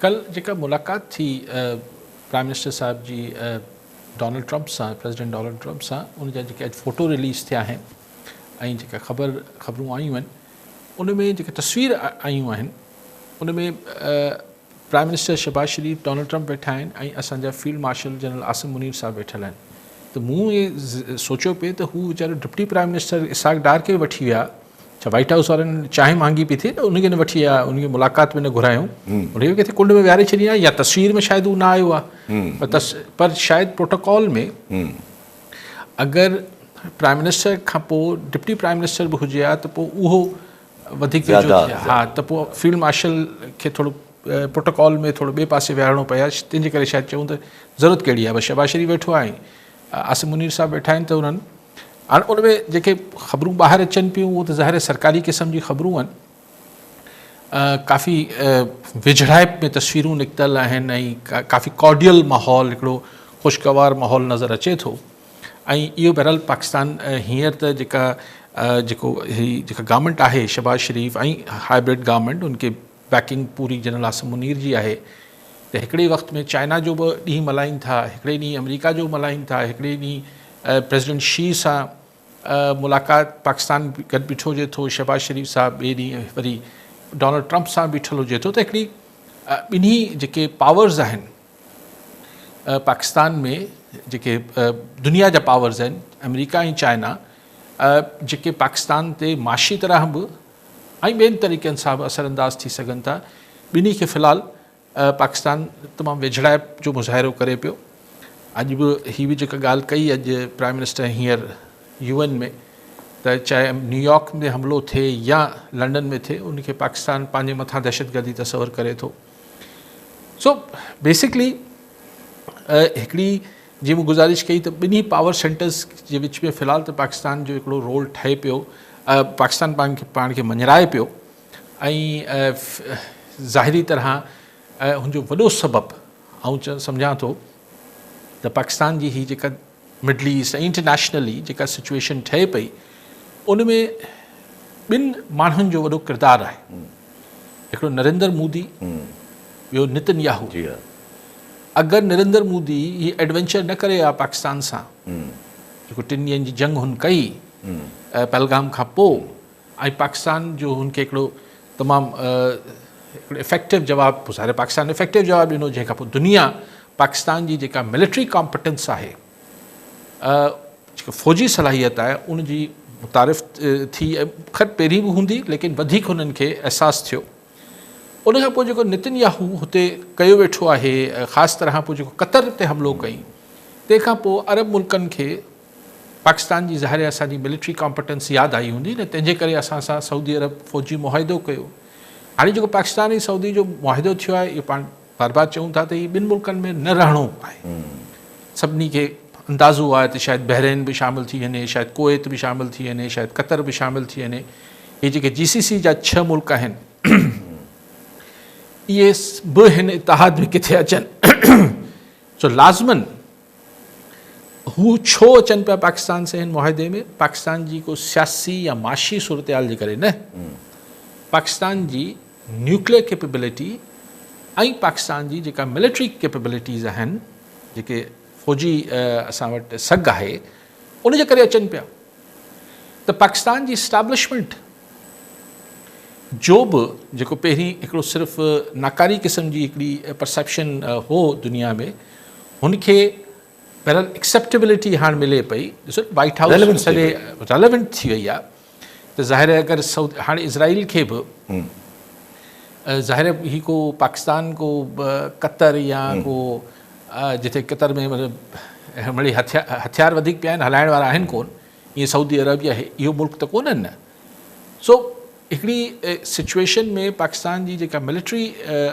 कल जेका मुलाक़ात थी प्राइम मिनिस्टर साहब जी डोनाल्ड ट्रंप सां प्रेसिडेंट डोनाल्ड ट्रंप सां उन जा जेके अॼु फ़ोटो रिलीज़ थिया आहिनि ऐं जेका ख़बरूं आयूं आहिनि उन में जेके तस्वीर आयूं आहिनि उन में prime minister Shehbaz Sharif Donald Trump वेठा आहिनि ऐं असांजा field marshal general Asim Munir साहब वेठल आहिनि। त मूं इहे सोचियो पिए त हू वीचारो डिप्टी प्राइम मिनिस्टर इसाक डार खे वठी विया, छा वाइट हाउस वारनि चांहि मांगी पई थिए त उनखे न वठी विया, उनखे मुलाक़ात में न घुरायूं, उनखे किथे कुंड में विहारे छॾिया या तस्वीर में शायदि उहो न आयो आहे पर शायदि प्रोटोकॉल में अगरि प्राइम मिनिस्टर खां पोइ डिप्टी प्राइम मिनिस्टर बि हुजे हा त पोइ उहो वधीक हा त पोइ फील्ड मार्शल खे थोरो प्रोटोकॉल में थोरो ॿिए पासे विहारणो पए हा, तंहिंजे करे शायदि चऊं त ज़रूरत कहिड़ी आहे। बसि शहबाज शरीफ वेठो आहे, आसिम मुनीर साहब वेठा आहिनि, त उन्हनि हाणे उन में जेके ख़बरूं ॿाहिरि अचनि पियूं उहो त ज़ाहिर सरकारी क़िस्म जी ख़बरूं आहिनि, काफ़ी विझड़ाइप में तस्वीरूं निकितल आहिनि ऐं काफ़ी कॉर्डियल माहौल, हिकिड़ो ख़ुशगवार माहौल नज़र अचे थो। ऐं इहो बहरहाल पाकिस्तान हींअर त जेका गवर्नमेंट आहे शहबाज शरीफ ऐं हाइब्रिड गवर्नमेंट, उनखे बैकिंग पूरी जनरल आसिम मुनीर जी आहे। त हिकिड़े वक़्त में चाइना जो बि ॾींहुं मल्हाइनि था, हिकिड़े ॾींहुं अमेरिका जो मल्हाइनि था, हिकिड़े ॾींहुं प्रेसिडेंट शी सां मुलाक़ात पाकिस्तान गॾु बीठो हुजे थो, शहबाज शरीफ साहब ॿिए ॾींहुं वरी डोनाल्ड ट्रंप सां बीठल हुजे थो। त हिकिड़ी ॿिन्ही जेके पावर्स आहिनि पाकिस्तान में, जेके दुनिया जा पावर्स आहिनि अमेरिका ऐं चाइना, जेके पाकिस्तान ते माशी तरह बि ऐं ॿियनि तरीक़नि सां बि असरअंदाज़ थी सघनि था, ॿिन्ही खे फ़िलहालु पाकिस्तान तमामु वेझड़ाइप जो मुज़ाहिरो करे पियो। अॼु बि हीअ बि जेका ॻाल्हि कई अॼु प्राइम मिनिस्टर हींअर UN में, त चाहे न्यूयॉर्क में हमिलो थिए या लंडन में थिए, उनखे पाकिस्तान पंहिंजे मथां दहशतगर्दी तस्वर करे थो। सो बेसिकली हिकिड़ी जीअं मूं गुज़ारिश कई त ॿिन्ही पावर सेंटर्स जे विच में फ़िलहालु त पाकिस्तान जो हिकिड़ो रोल ठहे पियो, पाकिस्तान पाण खे मञराए पियो ऐं ज़ाहिरी तरह हुनजो वॾो सबबु आउं सम्झां थो त पाकिस्तान जी हीअ जेका मिडल ईस्ट ऐं इंटरनेशनली जेका सिचुएशन ठहे पई, उन में ॿिनि माण्हुनि जो वॾो किरदारु आहे। हिकिड़ो नरेंद्र मोदी, ॿियो नेतन्याहू। अगरि नरेंद्र मोदी हीअ एडवेंचर न करे हा पाकिस्तान सां, जेको 3 ॾींहंनि जी जंग हुन कई पहलगाम खां पोइ, ऐं पाकिस्तान जो हुनखे हिकिड़ो तमामु हिकिड़ो इफेक्टिव जवाबु, ॿुधाए पाकिस्तान इफेक्टिव जवाबु ॾिनो, जंहिंखां पोइ दुनिया पाकिस्तान जी जेका मिलिट्री कॉम्पिटेंस आहे, जेको फ़ौजी सलाहियत आहे, उनजी मुतारिफ़ थी ख़ैर पहिरीं बि हूंदी, लेकिन वधीक हुननि खे अहसासु थियो। उनखां पोइ जेको नेतन्याहू हुते कयो वेठो आहे, ख़ासि तरह पोइ जेको क़तर ते हमिलो कई, तंहिंखां पोइ अरब मुल्कनि खे पाकिस्तान जी ज़ाहिर असांजी मिलिट्री कॉम्पिटेंस यादि आई हूंदी न, तंहिंजे करे असां सां सऊदी अरब फ़ौजी मुआहिदो कयो। हाणे जेको पाकिस्तान ऐं सऊदी जो मुआहिदो थियो आहे, इहो पाण बार बार चऊं था त हीअ ॿिनि मुल्कनि में न रहणो आहे। सभिनी खे अंदाज़ो आहे त शायदि बहरेन बि शामिलु थी वञे, शायदि कुवैत बि शामिलु थी वञे, शायदि क़तर बि शामिलु थी वञे। इहे जेके GCC जा 6 मुल्क आहिनि, इहे बि हिन इतिहाद में किथे अचनि। सो लाज़मन हू छो अचनि पिया पाकिस्तान से हिन मुआहिदे में? पाकिस्तान जी को सियासी या माशी सूरत हाल जे करे न, पाकिस्तान जी न्यूक्लियर कैपेबिलिटी ऐं पाकिस्तान जी जेका मिलिट्री कैपेबिलिटीज़ आहिनि, जेके फ़ौजी असां वटि सघ आहे, उनजे करे अचनि पिया। त पाकिस्तान जी इस्टेब्लिशमेंट जो बि जेको पहिरीं हिकिड़ो सिर्फ़ु नाकारी क़िस्म जी हिकिड़ी परसेप्शन हो दुनिया में, हुनखे बहरहाल एक्सेप्टेबिलिटी हाणे मिले पई। ॾिसो वाइट हाउस सॼे रेलेवेंट थी वई आहे, त ज़ाहिर आहे अगरि हाणे इज़राइल खे बि ज़ाहिर ही को पाकिस्तान को क़तर या को जिथे क़तर में मतिलबु मिड़ी हथियार वधीक पिया आहिनि, हलाइण वारा आहिनि कोन, ईअं सऊदी अरब या इहो मुल्क त कोन्हनि न। सो हिकिड़ी सिचुएशन में पाकिस्तान जी जेका मिलिट्री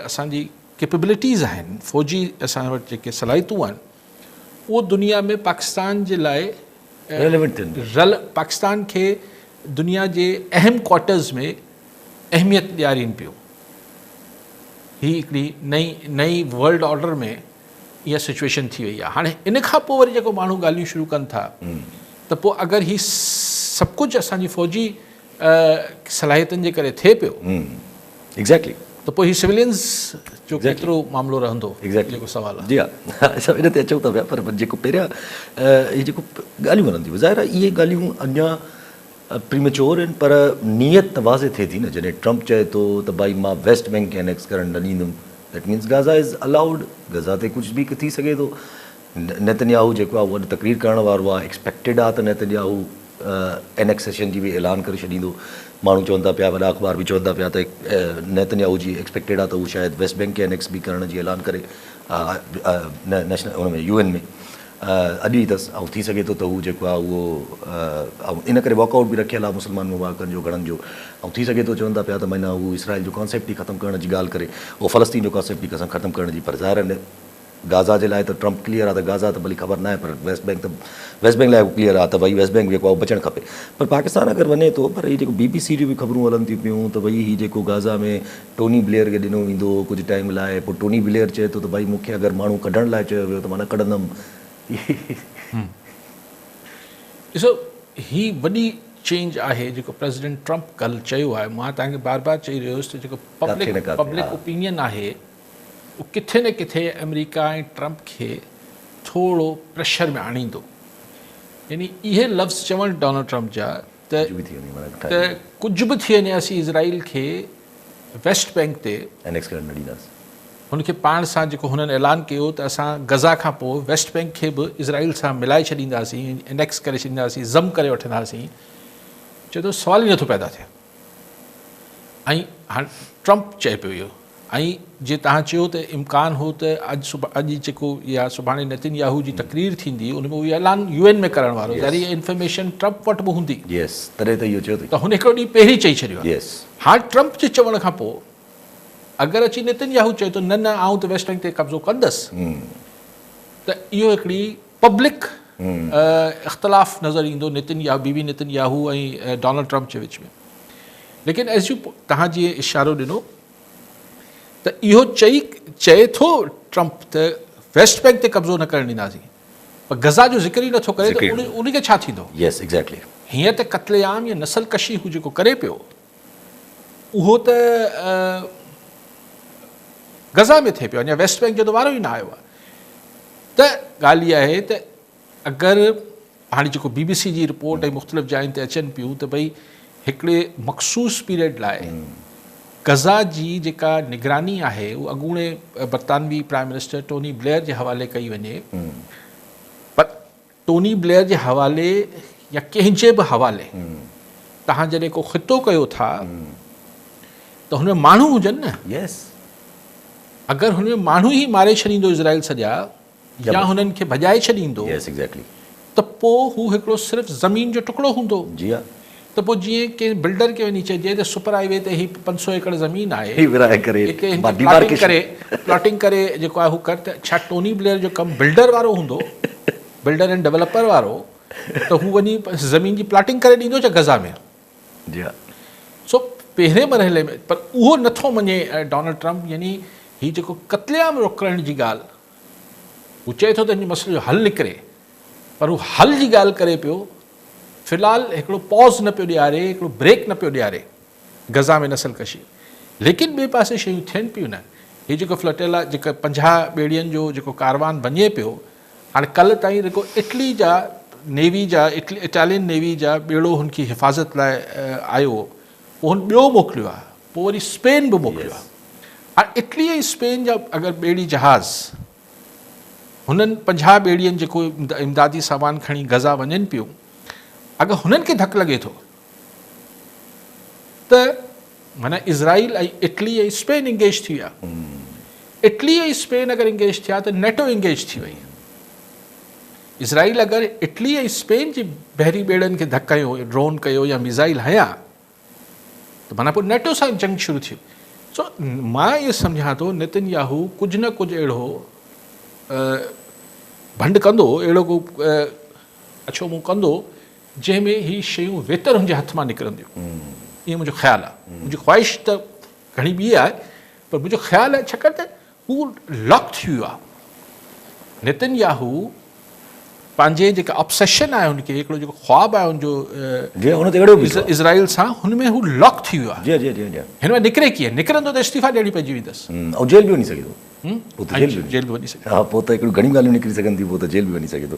असांजी कैपेबिलिटीज़ आहिनि, फ़ौजी असां वटि जेके सलाहियतूं आहिनि, उहो दुनिया में पाकिस्तान जे लाइ पाकिस्तान खे दुनिया जे अहम क्वार्टर्स में अहमियत ॾियारीनि पियो। ही हिकिड़ी नई वर्ल्ड ऑर्डर में इहा सिचुएशन थी वई आहे। हाणे इन खां पोइ वरी जेको माण्हू ॻाल्हियूं शुरू कनि था, त पोइ अगरि ही सभु कुझु असांजी फ़ौजी सलाहियतुनि जे करे थिए पियो, एग्ज़ैक्टली आहे। त पोइ ही सिविलियंस जो केतिरो मामिलो रहंदो, जेको सवाल आहे। जी हा, असां इन ते अचूं था पिया, पर जेको पहिरियां इहे जेको ॻाल्हियूं वञनि थियूं, ज़ाहिर आहे इहे ॻाल्हियूं अञा प्रीमेच्योर आहिनि, पर नियत त वाज़े थिए थी न। जॾहिं ट्रम्प चए थो त भई मां वेस्ट बैंक खे एनेक्स करणु न ॾींदुमि, that means Gaza is allowed, Gaza ते कुझु बि थी सघे थो। नेतन्याहू जेको आहे उहो अॼु तकरीर करण वारो आहे, एक्सपेक्टेड आहे त नेतन्याहू एनेक्सेशन जी बि ऐलान करे छॾींदो। माण्हू चवनि था पिया, वॾा अख़बार बि चवनि था पिया त नेतन्याहू जी एक्सपेक्टेड आहे त उहो शायदि वेस्ट बैंक खे एनेक्स बि करण जी ऐलान करे नेशनल हुन में UN में अॼु ई अथसि। ऐं थी सघे थो त हू जेको आहे उहो इन करे वॉकआउट बि रखियलु आहे मुस्लमान मुबारकनि जो घणनि जो। ऐं थी सघे थो चवनि था पिया त माना हू इसराइल जो कॉन्सेप्ट ई ख़तमु करण जी ॻाल्हि करे, उहो फ़लस्तीन जो कॉन्सेप्ट ई ख़तमु करण जी। पर ज़ाहिर आहे गाज़ा जे लाइ त ट्रम्प क्लियर आहे त गाज़ा त भली ख़बर न आहे, पर वेस्ट बैंक लाइ क्लियर आहे त भई वेस्ट बैंक जेको आहे बचणु खपे। पर पाकिस्तान अगरि वञे थो, पर हीअ जेको BBC जूं बि ख़बरूं हलनि थियूं पियूं त भई हीअ जेको गाज़ा में टोनी ब्लेयर खे ॾिनो वेंदो कुझु टाइम लाइ, पोइ टोनी ब्लेयर चए थो त भई मूंखे अगरि माण्हू कढण लाइ चयो वियो त माना कढंदुमि। ॾिसो, ही वॾी चेंज आहे जेको प्रेसिडेंट ट्रम्प कल्ह चयो आहे। मां तव्हांखे बार बार चई रहियो हुयुसि त जेको पब्लिक ओपिनियन आहे उहो किथे न किथे अमेरिका ऐं ट्रम्प खे थोरो प्रेशर में आणींदो। यानी इहे लफ़्ज़ चवणु डोनाल्ड ट्रम्प जा त कुझु बि थी वञे असीं इज़राइल खे वेस्ट बैंक ते एनेक्स करणु न ॾींदासीं। हुनखे पाण सां जेको हुननि ऐलान कयो त असां गज़ा खां पोइ वेस्ट बैंक खे बि इज़राइल सां मिलाए छॾींदासीं, एनेक्स करे छॾींदासीं, ज़म करे वठंदासीं। चए थो सुवाल ई नथो पैदा थिए। ऐं हाणे ट्रम्प चए पियो इहो। ऐं जीअं तव्हां चयो त इम्कान हो त अॼु जेको या सुभाणे नेतन्याहू जी तकरीर थींदी उन में उहो ऐलान UN में करण वारो, ज़ाहिर इंफॉर्मेशन ट्रम्प वटि बि हूंदी। तॾहिं त इहो चयो त हुन हिकिड़ो ॾींहुं पहिरीं चई छॾियो आहे। हाणे ट्रम्प जे चवण खां पोइ अगरि अची नेतन्याहू चए थो न न आउं त वेस्ट बैंक ते कब्ज़ो कंदसि, त इहो हिकिड़ी पब्लिक इख़्तिलाफ़ नज़र ईंदो बीबी नेतन्याहू ऐं डोनाल्ड ट्रम्प जे विच में। लेकिन एज़ यू तव्हां जीअं इशारो ॾिनो त इहो चए थो ट्रम्प त वेस्ट बैंक ते कब्ज़ो न करणु ॾींदासीं, पर गज़ा जो ज़िक्र ई नथो करे त उनखे छा थींदो? हीअं त क़त्लेआम या नसल कशी हू जेको करे पियो उहो त गज़ा में थिए पियो, अञा वेस्ट बैंक जो त वारो ई न आयो आहे। त ॻाल्हि इहा आहे त अगरि हाणे जेको BBC जी रिपोर्ट ऐं मुख़्तलिफ़ जायुनि ते अचनि पियूं त भई हिकिड़े मख़सूस पीरियड लाइ गज़ा जी जेका निगरानी आहे उहा अॻूणे बरतानवी प्राइम मिनिस्टर टोनी ब्लेयर जे हवाले कई वञे, पर टोनी ब्लेयर जे हवाले या कंहिंजे बि हवाले तव्हां जॾहिं को ख़ितो कयो था त हुन में माण्हू हुजनि न। अगरि हुन में माण्हू ई मारे छॾींदो इज़राइल सॼा या हुननि खे भॼाए छॾींदो त पोइ हू हिकिड़ो सिर्फ़ु ज़मीन जो टुकड़ो हूंदो। त पोइ जीअं कंहिं बिल्डर खे वञी चइजे त सुपर हाईवे ते ही 500 एकड़ ज़मीन आहे, प्लॉटिंग करे जेको आहे हू कर, त छा टोनी ब्लेयर जो कमु बिल्डर वारो हूंदो, बिल्डर एंड डेवलपर वारो, त हू वञी ज़मीन जी प्लॉटिंग करे ॾींदो छा गज़ा में? सो पहिरें मरहले में पर उहो नथो मञे डोनाल्ड ट्रम्प। यानी हीउ जेको क़त्लेआम रोकण जी ॻाल्हि, हू चए थो त हिन मसइले जो हल निकिरे, पर हू हल जी ॻाल्हि करे पियो। फ़िलहालु हिकिड़ो पॉज़ न पियो ॾियारे, हिकिड़ो ब्रेक न पियो ॾियारे गज़ा में नसल कशी। लेकिन ॿिए पासे शयूं थियनि पियूं न। हीउ जेको फ्लटेला जेका 50 ॿेड़ियुनि जो जेको कारवान वञे पियो, हाणे कल्ह ताईं जेको इटली जा नेवी जा इटालियन नेवी जा ॿेड़ो हुनजी हिफ़ाज़त लाइ आयो, पोइ हुन ॿियो मोकिलियो आहे, पोइ वरी स्पेन बि मोकिलियो आहे। हाणे इटली ऐं स्पेन जा अगरि ॿेड़ी जहाज़ हुननि 50 ॿेड़ियुनि जेको इमदादी सामान खणी गज़ा वञनि पियूं, अगरि हुननि खे धकु लॻे थो त माना इज़राइल ऐं इटली ऐं स्पेन इंगेज थी विया। इटली ऐं स्पेन अगरि इंगेज थिया त नेटो इंगेज थी वई। इज़राइल अगरि इटली ऐं स्पेन जी बहरी ॿेड़नि खे धकु कयो, ड्रोन कयो या मिज़ाइल हया, त माना पोइ नेटो सां जंग शुरू थी। सो मां इहो सम्झां थो नेतन्याहू कुझु न कुझु अहिड़ो भंड कंदो, अहिड़ो को अछो मुंहुं कंदो जंहिंमें ही शयूं वेतर हुनजे हथ मां निकिरंदियूं। ईअं मुंहिंजो ख़्यालु आहे। मुंहिंजी ख़्वाहिश त घणी ॿी आहे, पर मुंहिंजो ख़्यालु आहे छाकाणि त हू लॉक थी वियो आहे। नेतन्याहू पंहिंजे जेका ऑब्सेशन आहे उनखे, हिकिड़ो जेको ख्वाबु आहे उनजो जी हुन ते अहिड़ो बि इज़राइल सां, हुन में हू लॉक थी वियो आहे। जी जी जी जी हिन में निकिरे कीअं? निकिरंदो त इस्तीफ़ा ॾियणी पइजी वेंदसि, ऐं जेल बि वञी सघे थो, पोइ त जेल बि जेल बि वञी सघे। हा पोइ त हिकिड़ियूं घणियूं ॻाल्हियूं निकिरी सघनि थियूं, पोइ त जेल बि वञी सघे थो।